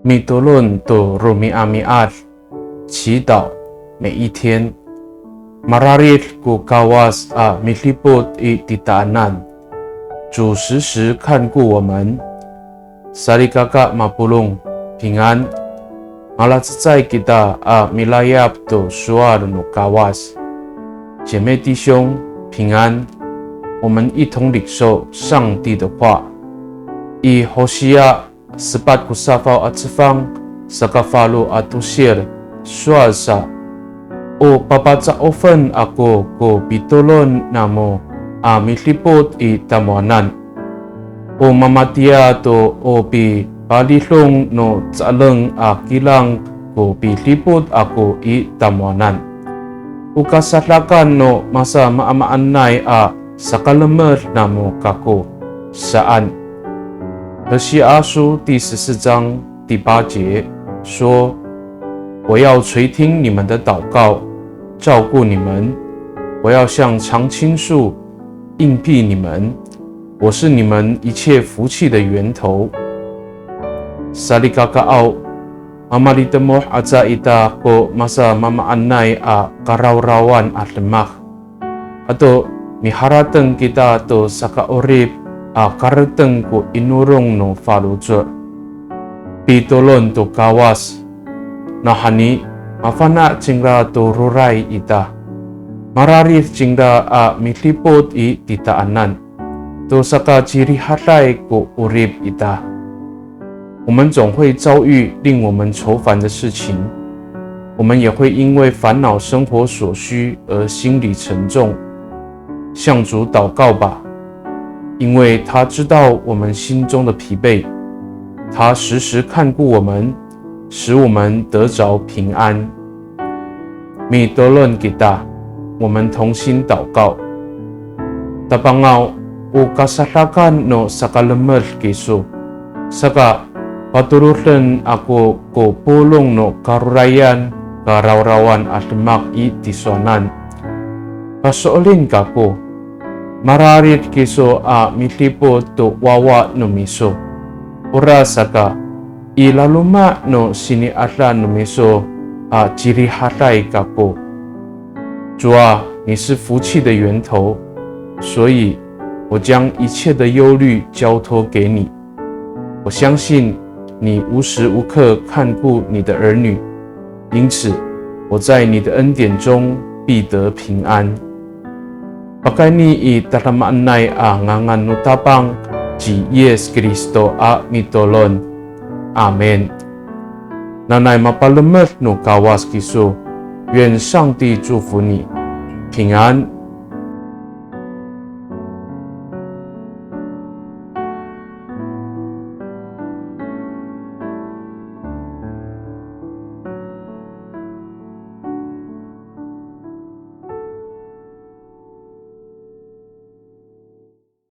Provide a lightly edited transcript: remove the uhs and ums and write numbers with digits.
米多伦多罗米阿米阿，祈祷每一天。Mararit ku kawas miliput i titaanan， 主时时看顾我们。Saligaka mapulong， 平安。Malatsay kita milayap to suar no kawas， 姐妹弟兄平安。我们一同领受上帝的话。以Hosea 18 kusafaw at sifang sa kafalo at usir suasa o papatsa ofen ako ko pitulon namo milipot i tamuanan o mamatia to o pi palilong no tsaleng kilang ko pilipot ako i tamuanan o kasalakan no masa maamaanay sa kalamer namo kako saan。何西阿书第14章第8节说：“我要垂听你们的祷告，照顾你们；我要像常青树应庇你们。我是你们一切福气的源头。” Saligakaaw, mamalitamo aza ita ko masa mamaanay karawrawan at lemah. Ato miharateng kita to sa kaorip karateng ko inurong no falujo. Pitolon to kawas. Nahani mafana chingra to ruray ita. Mararir chingra milipot i titaanan. To saka ciri hatay ko urip ita. 我们总会遭遇令我们愁烦的事情，我们也会因为烦恼生活所需而心里沉重。向主祷告吧。因为他知道我们心中的疲惫，他时时看顾我们，使我们得着平安。米多伦给大，我们同心祷告。Tapangaw o kasalakan no sa kalamer kiso, saka paturutan ako ko pulong no karurayan, karawrawan at mak itisonan. Pasoolin ka ko. Mararit kiso milipot to wawa no miso. Ura saka ilaluma no siniatla no miso ciri hatay kapo. 主啊，你是福气的源头，所以我将一切的忧虑交托给你。我相信你无时无刻看顾你的儿女，因此我在你的恩典中必得平安。Pakani itatamanay ngangan nutapang ji Yes Kristo mitolon. Amen. Nanay mapalamet no kawas kiso. 愿上帝祝福你，平安。